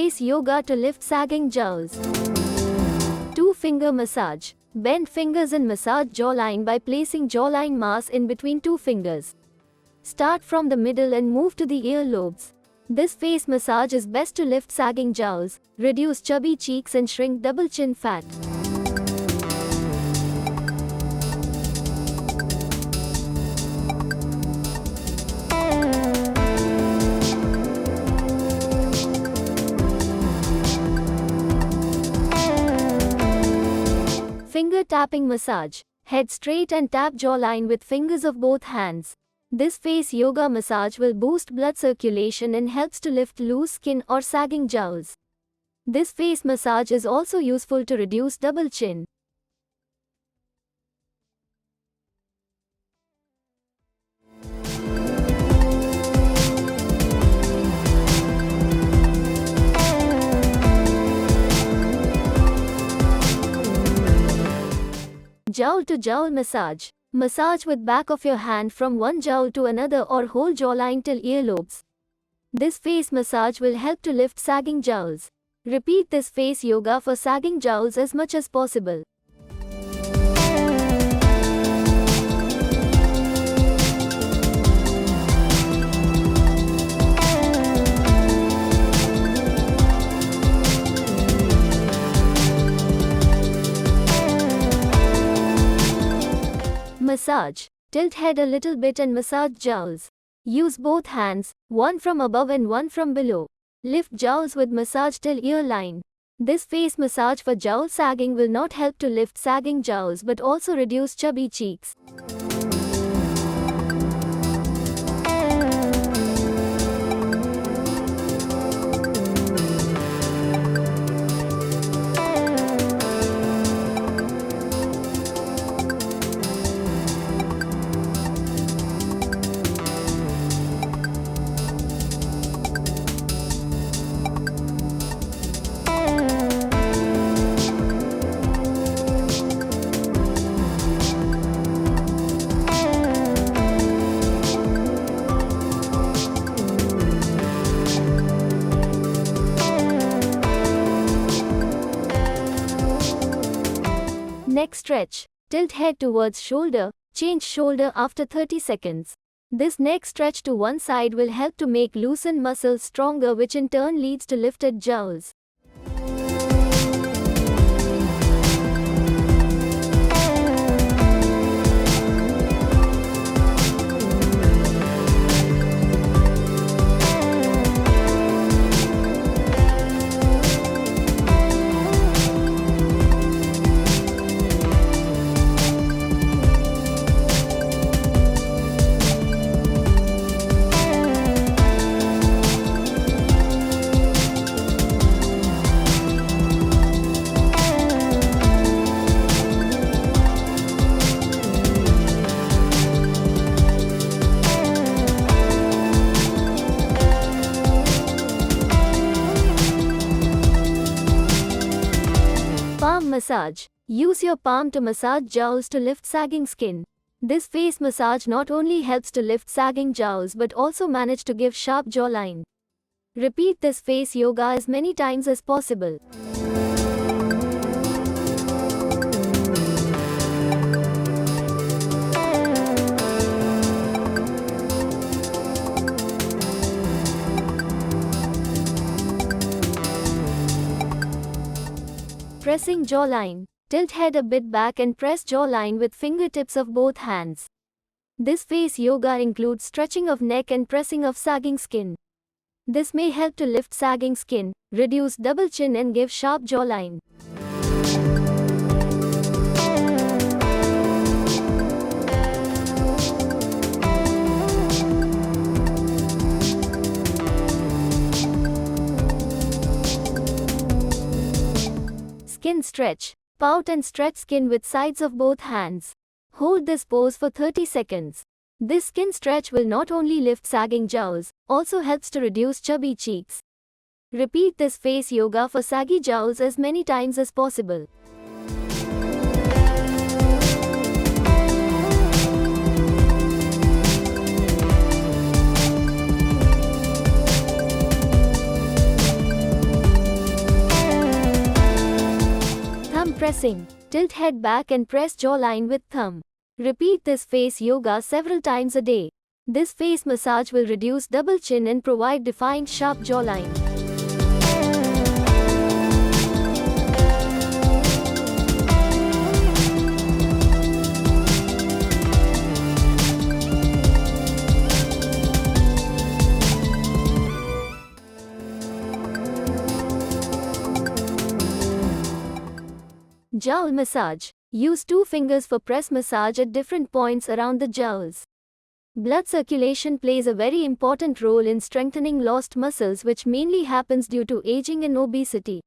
face yoga to lift sagging jowls. 2-finger massage. Bend fingers and massage jawline by placing jawline mass in between 2 fingers. Start from the middle and move to the earlobes. This face massage is best to lift sagging jowls, reduce chubby cheeks and shrink double chin fat. Finger tapping massage. Head straight and tap jawline with fingers of both hands. This face yoga massage will boost blood circulation and helps to lift loose skin or sagging jowls. This face massage is also useful to reduce double chin. Jowl to jowl massage. Massage with back of your hand from one jowl to another or whole jawline till earlobes. This face massage will help to lift sagging jowls. Repeat this face yoga for sagging jowls as much as possible. Massage. Tilt head a little bit and massage jowls. Use both hands, one from above and one from below. Lift jowls with massage till ear line. This face massage for jowl sagging will not help to lift sagging jowls but also reduce chubby cheeks. Neck stretch. Tilt head towards shoulder, change shoulder after 30 seconds. This neck stretch to one side will help to make loosened muscles stronger, which in turn leads to lifted jowls. Palm massage. Use your palm to massage jowls to lift sagging skin. This face massage not only helps to lift sagging jowls but also manage to give sharp jawline. Repeat this face yoga as many times as possible. Pressing jawline. Tilt head a bit back and press jawline with fingertips of both hands. This face yoga includes stretching of neck and pressing of sagging skin. This may help to lift sagging skin, reduce double chin and give sharp jawline. Skin stretch. Pout and stretch skin with sides of both hands. Hold this pose for 30 seconds. This skin stretch will not only lift sagging jowls, also helps to reduce chubby cheeks. Repeat this face yoga for saggy jowls as many times as possible. Pressing. Tilt head back and press jawline with thumb. Repeat this face yoga several times a day. This face massage will reduce double chin and provide defined sharp jawline. Jowl massage. Use 2 fingers for press massage at different points around the jowls. Blood circulation plays a very important role in strengthening lost muscles, which mainly happens due to aging and obesity.